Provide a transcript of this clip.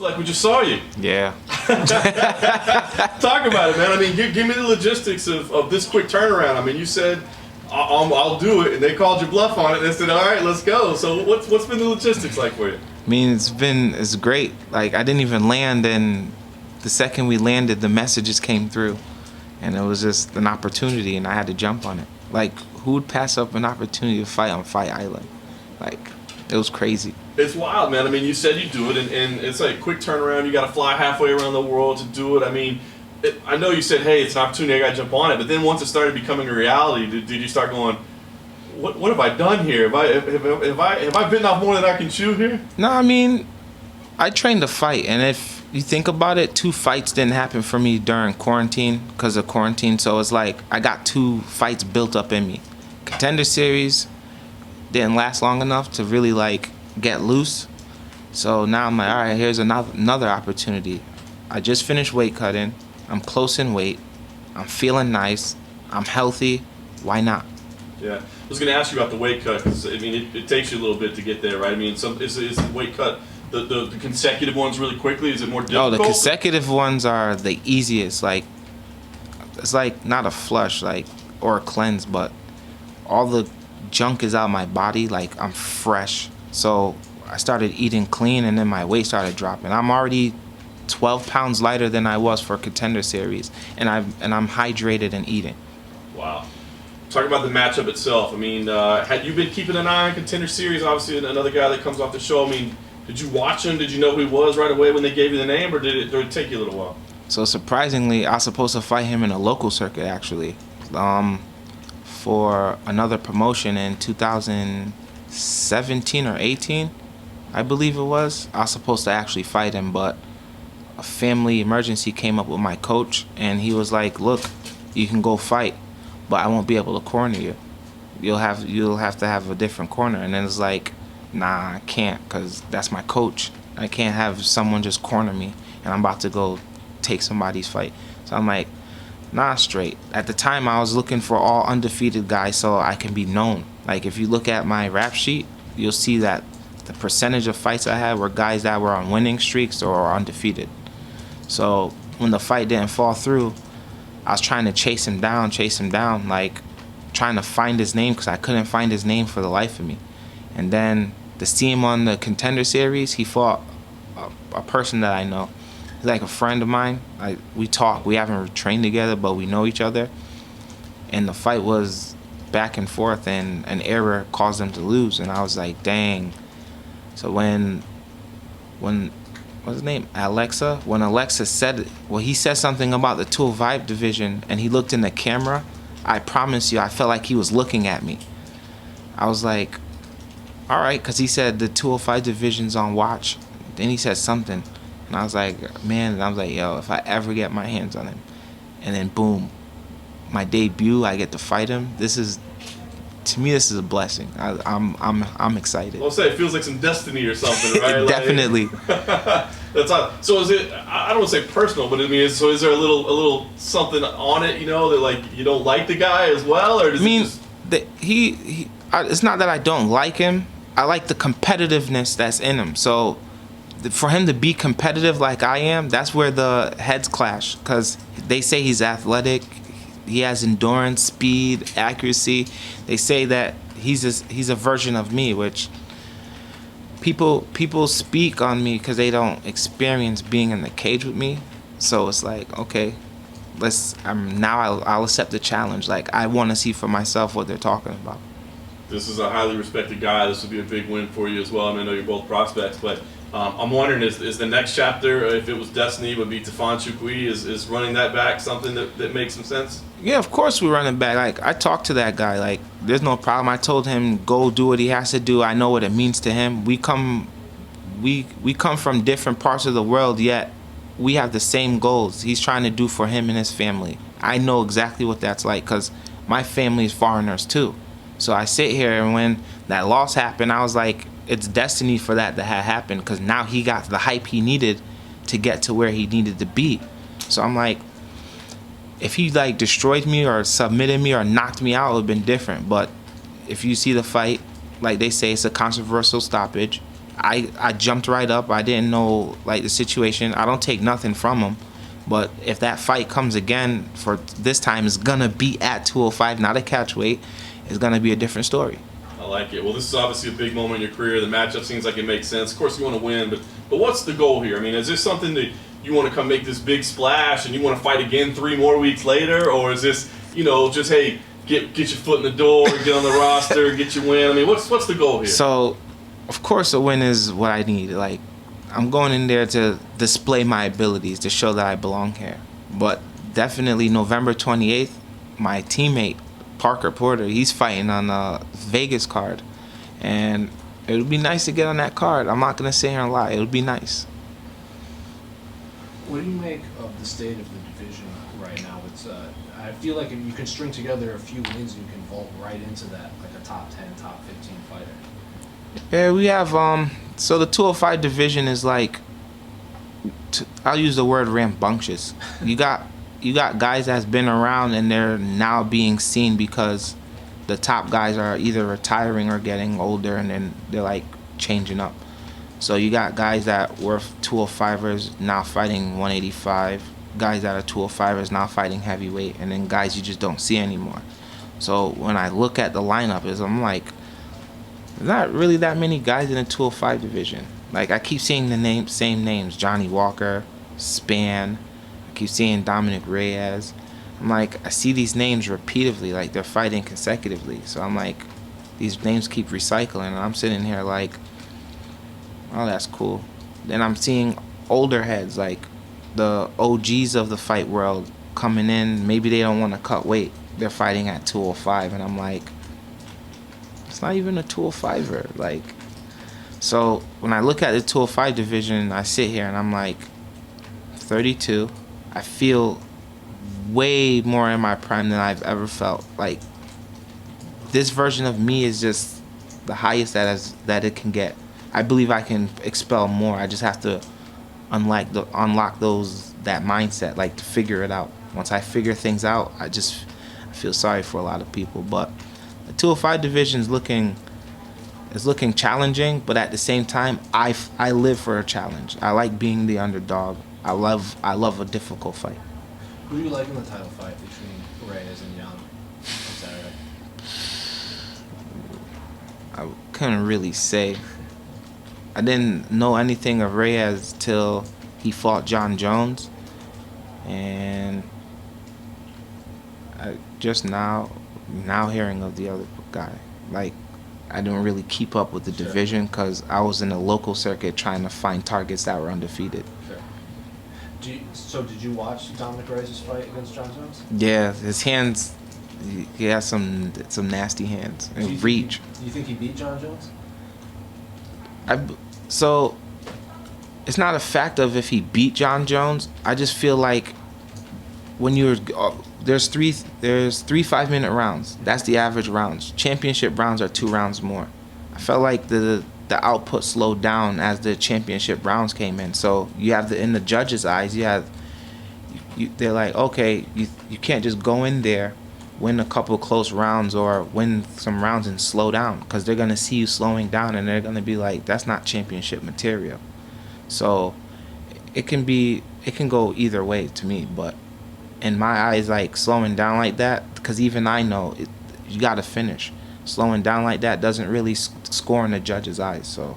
It's like we just saw you. Yeah. Talk about it, man. I mean, give me the logistics of this quick turnaround. I mean, you said, I'll do it, and they called your bluff on it, and they said, all right, let's go. So what's been the logistics like for you? I mean, it's great. Like, I didn't even land, and the second we landed, the messages came through. And it was just an opportunity, and I had to jump on it. Like, who would pass up an opportunity to fight on Fight Island? Like, it was crazy. It's wild, man. I mean, you said you do it, and it's like a quick turnaround. You got to fly halfway around the world to do it. I mean, I know you said, hey, it's an opportunity, I got to jump on it. But then once it started becoming a reality, did you start going, what have I done here? Have I bitten off more than I can chew here? No, I mean, I trained to fight, and if you think about it, 2 fights didn't happen for me during quarantine because of quarantine. So it's like I got 2 fights built up in me. Contender Series didn't last long enough to really like get loose. So now I'm like, all right, here's another opportunity. I just finished weight cutting. I'm close in weight. I'm feeling nice. I'm healthy. Why not? Yeah, I was going to ask you about the weight cut because I mean it takes you a little bit to get there, right? I mean, is the weight cut the consecutive ones really quickly? Is it more difficult? No, the consecutive ones are the easiest. Like, it's like not a flush, like, or a cleanse, but all the junk is out of my body. Like, I'm fresh. So I started eating clean, and then my weight started dropping. I'm already 12 pounds lighter than I was for Contender Series, and I'm hydrated and eating. Wow. Talk about the matchup itself. I mean, had you been keeping an eye on Contender Series? Obviously, another guy that comes off the show. I mean, did you watch him? Did you know who he was right away when they gave you the name, or did it take you a little while? So surprisingly, I was supposed to fight him in a local circuit actually, for another promotion in 2017 or 18, I believe it was. I was supposed to actually fight him, but a family emergency came up with my coach, and he was like, "Look, you can go fight, but I won't be able to corner you. You'll have to have a different corner." And then it's like, nah, I can't, because that's my coach. I can't have someone just corner me, and I'm about to go take somebody's fight. So I'm like, nah, straight. At the time, I was looking for all undefeated guys so I can be known. Like, if you look at my rap sheet, you'll see that the percentage of fights I had were guys that were on winning streaks or undefeated. So when the fight didn't fall through, I was trying to chase him down, like trying to find his name, because I couldn't find his name for the life of me. And then to see him on the Contender Series, he fought a person that I know. He's like a friend of mine. We talk. We haven't trained together, but we know each other. And the fight was back and forth, and an error caused them to lose. And I was like, dang. So when what's his name? Aleksa. When Aleksa said, he said something about the 205 division, and he looked in the camera. I promise you, I felt like he was looking at me. I was like, all right, because he said the 205 division's on watch. Then he said something, and I was like, man, and I was like, yo, if I ever get my hands on him, and then boom, my debut, I get to fight him. To me, this is a blessing. I'm excited. I'll say it feels like some destiny or something, right? Definitely. That's odd. So is it? I don't want to say personal, but I mean, is there a little something on it? You know, that like you don't like the guy as well, or does it's not that I don't like him. I like the competitiveness that's in him. So for him to be competitive like I am, that's where the heads clash. Because they say he's athletic, he has endurance, speed, accuracy. They say that he's a version of me, which people speak on me because they don't experience being in the cage with me. So it's like, okay, I'll accept the challenge. Like, I want to see for myself what they're talking about. This is a highly respected guy. This would be a big win for you as well. I mean, I know you're both prospects, but I'm wondering, is the next chapter, if it was destiny, would be Tafon Chukwi, is running that back something that makes some sense? Yeah, of course we're running back. Like, I talked to that guy. Like, there's no problem. I told him, go do what he has to do. I know what it means to him. We come from different parts of the world, yet we have the same goals. He's trying to do for him and his family. I know exactly what that's like, because my family is foreigners too. So I sit here, and when that loss happened, I was like, it's destiny for that to have happened, because now he got the hype he needed to get to where he needed to be. So I'm like, if he like destroyed me or submitted me or knocked me out, it would have been different. But if you see the fight, like they say, it's a controversial stoppage. I jumped right up. I didn't know like the situation. I don't take nothing from him. But if that fight comes again, for this time, it's gonna be at 205, not a catch weight. It's gonna be a different story. I like it. Well, this is obviously a big moment in your career. The matchup seems like it makes sense. Of course, you want to win, but what's the goal here? I mean, is this something that you want to come make this big splash and you want to fight again 3 more weeks later, or is this, just hey, get your foot in the door, get on the roster, get your win? I mean, what's the goal here? So, of course, a win is what I need. Like, I'm going in there to display my abilities, to show that I belong here. But definitely November 28th, my teammate, Parker Porter, he's fighting on a Vegas card. And it would be nice to get on that card. I'm not going to sit here and lie. It would be nice. What do you make of the state of the division right now? I feel like if you can string together a few wins, you can vault right into that, like a top 10, top 15 fighter. Yeah, we have, so the 205 division is like, I'll use the word rambunctious. You got guys that's been around and they're now being seen because the top guys are either retiring or getting older, and then they're like changing up. So you got guys that were 205ers now fighting 185, guys that are 205ers now fighting heavyweight, and then guys you just don't see anymore. So when I look at the lineup, I'm like, there's not really that many guys in the 205 division. Like, I keep seeing the same names, Johnny Walker, Span. I keep seeing Dominic Reyes. I'm like, I see these names repeatedly, like they're fighting consecutively. So I'm like, these names keep recycling, and I'm sitting here like, oh, that's cool. Then I'm seeing older heads, like the OGs of the fight world coming in. Maybe they don't want to cut weight. They're fighting at 205, and I'm like, it's not even a 205er. Like, so when I look at the 205 division, I sit here and I'm like, 32. I feel way more in my prime than I've ever felt. Like, this version of me is just the highest that it can get. I believe I can expel more. I just have to unlock that mindset, like, to figure it out. Once I figure things out, I feel sorry for a lot of people. But the 205 division is looking challenging, but at the same time, I live for a challenge. I like being the underdog. I love a difficult fight. Who do you like in the title fight between Reyes and Jan on Saturday? I couldn't really say. I didn't know anything of Reyes till he fought John Jones, and I just now hearing of the other guy. Like, I didn't really keep up with the division because I was in the local circuit trying to find targets that were undefeated. Sure. Did you watch Dominic Reyes' fight against John Jones? Yeah, his hands, he has some nasty hands and reach. Do you think he beat John Jones? So it's not a fact of if he beat John Jones. I just feel like when there's three 5-minute rounds. That's the average rounds. Championship rounds are 2 rounds more. I felt like the output slowed down as the championship rounds came in. So you have in the judges' eyes, they're like, okay, you can't just go in there, win a couple close rounds or win some rounds and slow down, because they're gonna see you slowing down and they're gonna be like, that's not championship material. So it can go either way to me, but in my eyes, like, slowing down like that, because even I know you gotta finish. Slowing down like that doesn't really score in the judge's eyes. So